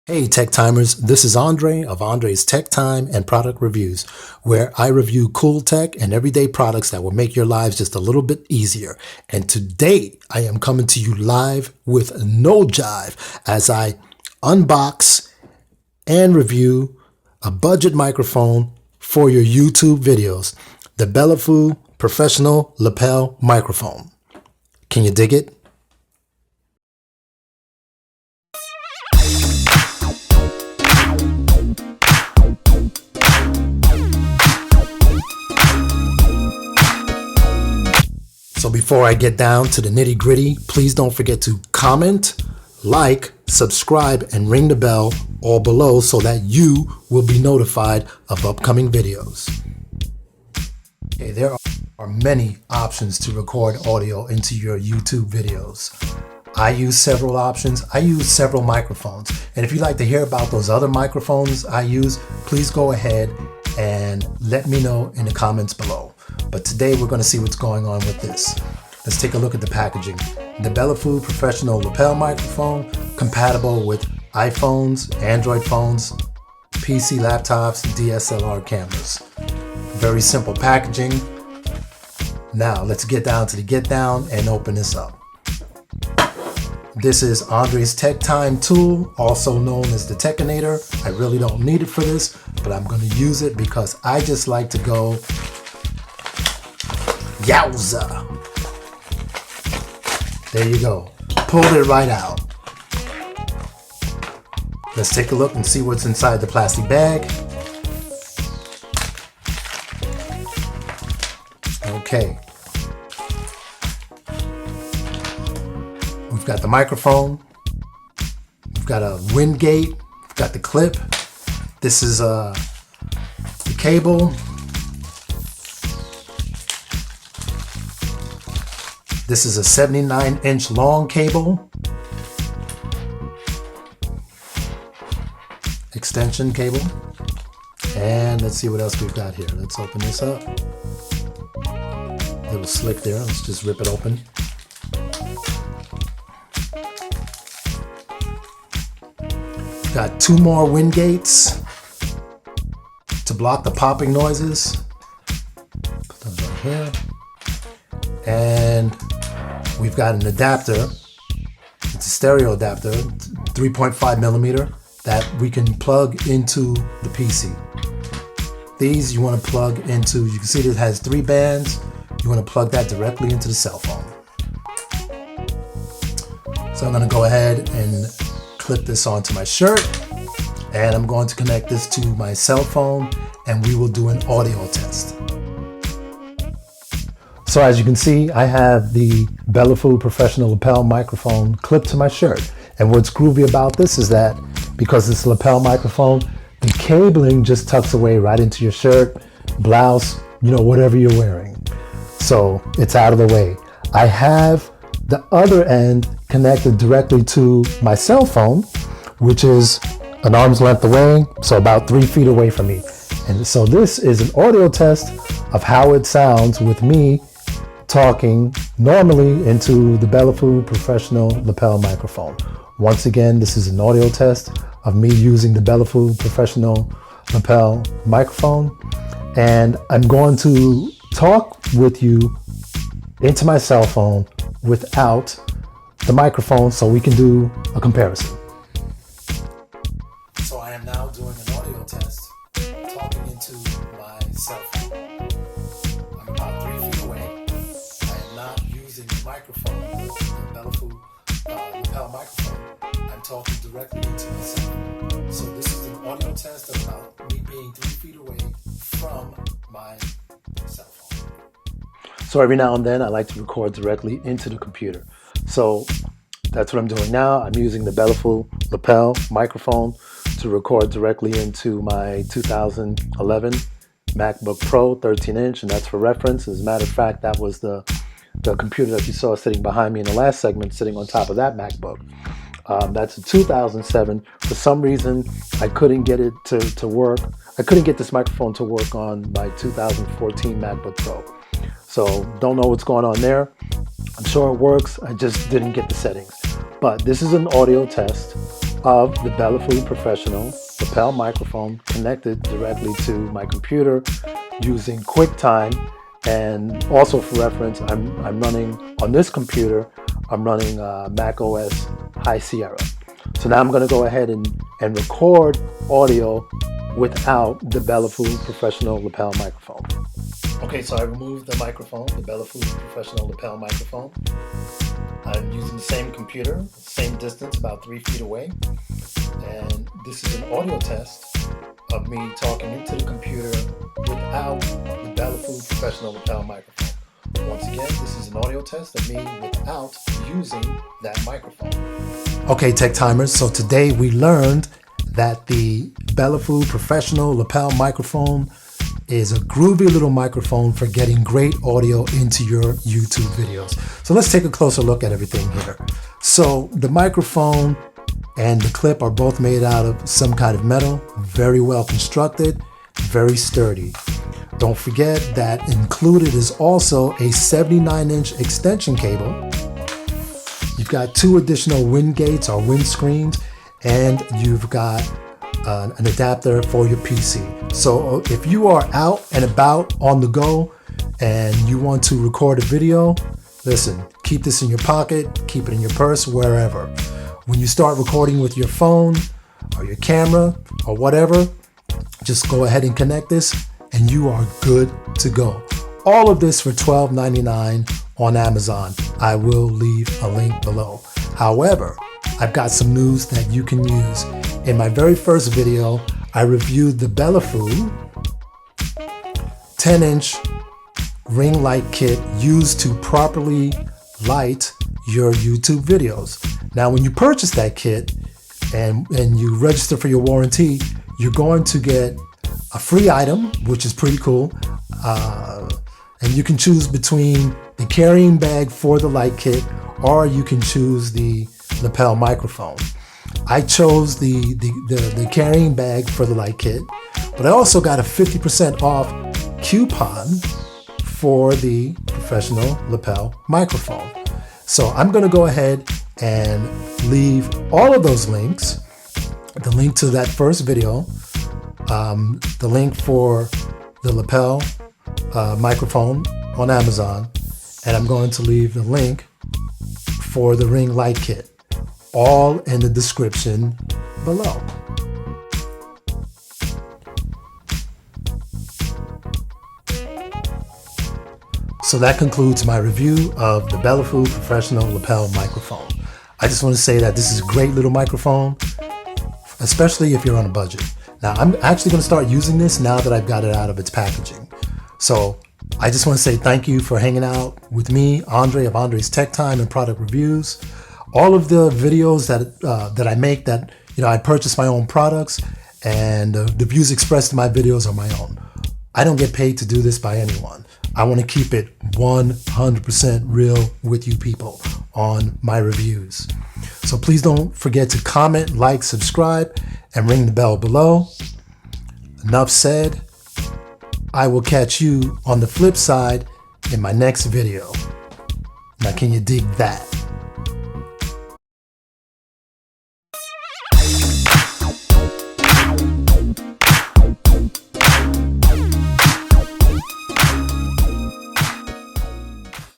Hey Tech Timers, this is Andre of Andre's Tech Time and Product Reviews, where I review cool tech and everyday products that will make your lives just a little bit easier. And today I am coming to you live with no jive as I unbox and review a budget microphone for your YouTube videos, the Belifu Professional Lapel Microphone. Can you dig it? So before I get down to the nitty gritty, please don't forget to comment, like, subscribe, and ring the bell all below so that you will be notified of upcoming videos. Okay, there are many options to record audio into your YouTube videos. I use several options. I use several microphones. And if you'd like to hear about those other microphones I use, please go ahead and let me know in the comments below. But today we're going to see what's going on with this. Let's take a look at the packaging. The Belifu Professional Lapel Microphone, compatible with iPhones, Android phones, PC laptops, DSLR cameras. Very simple packaging. Now let's get down to the get down and open this up. This is Andre's Tech Time tool, also known as the Techinator. I really don't need it for this, but I'm going to use it because I just like to go yowza. There you go. Pulled it right out. Let's take a look and see what's inside the plastic bag. Okay. We've got the microphone. We've got a wind gate. We've got the clip. This is the cable. This is a 79-inch long cable. Extension cable. And let's see what else we've got here. Let's open this up. A little slick there. Let's just rip it open. Got two more wind gates to block the popping noises. Put those right here. And we've got an adapter. It's a stereo adapter, 3.5 millimeter, that we can plug into the PC. These you want to plug into, you can see this has 3 bands. You want to plug that directly into the cell phone. So I'm going to go ahead and clip this onto my shirt, and I'm going to connect this to my cell phone, and we will do an audio test. So as you can see, I have the Belifu Professional Lapel Microphone clipped to my shirt. And what's groovy about this is that because it's a lapel microphone, the cabling just tucks away right into your shirt, blouse, whatever you're wearing. So it's out of the way. I have the other end connected directly to my cell phone, which is an arm's length away, so about 3 feet away from me. And so this is an audio test of how it sounds with me talking normally into the Belifu Professional Lapel Microphone. Once again, this is an audio test of me using the Belifu Professional Lapel Microphone, and I'm going to talk with you into my cell phone without the microphone so we can do a comparison. So I am now doing an audio test talking into my cell phone. I'm about 3 feet away. I am not using the microphone, the Belifu lapel microphone. I'm talking directly into my cell phone. So this is an audio test about me being 3 feet away from my cell phone. So every now and then I like to record directly into the computer. So that's what I'm doing now. I'm using the Belifu lapel microphone to record directly into my 2011 MacBook Pro 13-inch, and that's for reference. As a matter of fact, that was the computer that you saw sitting behind me in the last segment, sitting on top of that MacBook. That's a 2007. For some reason, I couldn't get it to work. I couldn't get this microphone to work on my 2014 MacBook Pro. So don't know what's going on there. I'm sure it works. I just didn't get the settings. But this is an audio test of the Belifu Professional Lapel Microphone connected directly to my computer using QuickTime. And also for reference, I'm running on this computer, I'm running Mac OS High Sierra. So now I'm going to go ahead and record audio without the Belifu Professional Lapel Microphone. Okay, so I removed the microphone, the Belifu Professional Lapel Microphone. I'm using the same computer, same distance, about 3 feet away. And this is an audio test of me talking into the computer without the Belifu Professional Lapel Microphone. Once again, this is an audio test of me without using that microphone. Okay, Tech Timers, so today we learned that the Belifu Professional Lapel Microphone is a groovy little microphone for getting great audio into your YouTube videos. So let's take a closer look at everything here. So the microphone and the clip are both made out of some kind of metal, very well constructed, very sturdy. Don't forget that included is also a 79-inch extension cable. You've got 2 additional wind gates or wind screens, and you've got an adapter for your PC. So if you are out and about on the go and you want to record a video, listen, keep this in your pocket, keep it in your purse, wherever. When you start recording with your phone or your camera or whatever, just go ahead and connect this and you are good to go. All of this for $12.99 on Amazon. I will leave a link below. However, I've got some news that you can use. In my very first video, I reviewed the Belifu 10-inch ring light kit used to properly light your YouTube videos. Now, when you purchase that kit and you register for your warranty, you're going to get a free item, which is pretty cool. And you can choose between the carrying bag for the light kit, or you can choose the lapel microphone. I chose the carrying bag for the light kit, but I also got a 50% off coupon for the professional lapel microphone. So I'm going to go ahead and leave all of those links, the link to that first video, the link for the lapel microphone on Amazon, and I'm going to leave the link for the ring light kit, all in the description below. So that concludes my review of the Belifu Professional Lapel Microphone. I just want to say that this is a great little microphone, especially if you're on a budget. Now, I'm actually going to start using this now that I've got it out of its packaging. So I just want to say thank you for hanging out with me, Andre of Andre's Tech Time and Product Reviews. All of the videos that I make, that I purchase my own products, and the views expressed in my videos are my own. I don't get paid to do this by anyone. I want to keep it 100% real with you people on my reviews. So please don't forget to comment, like, subscribe, and ring the bell below. Enough said. I will catch you on the flip side in my next video. Now, can you dig that?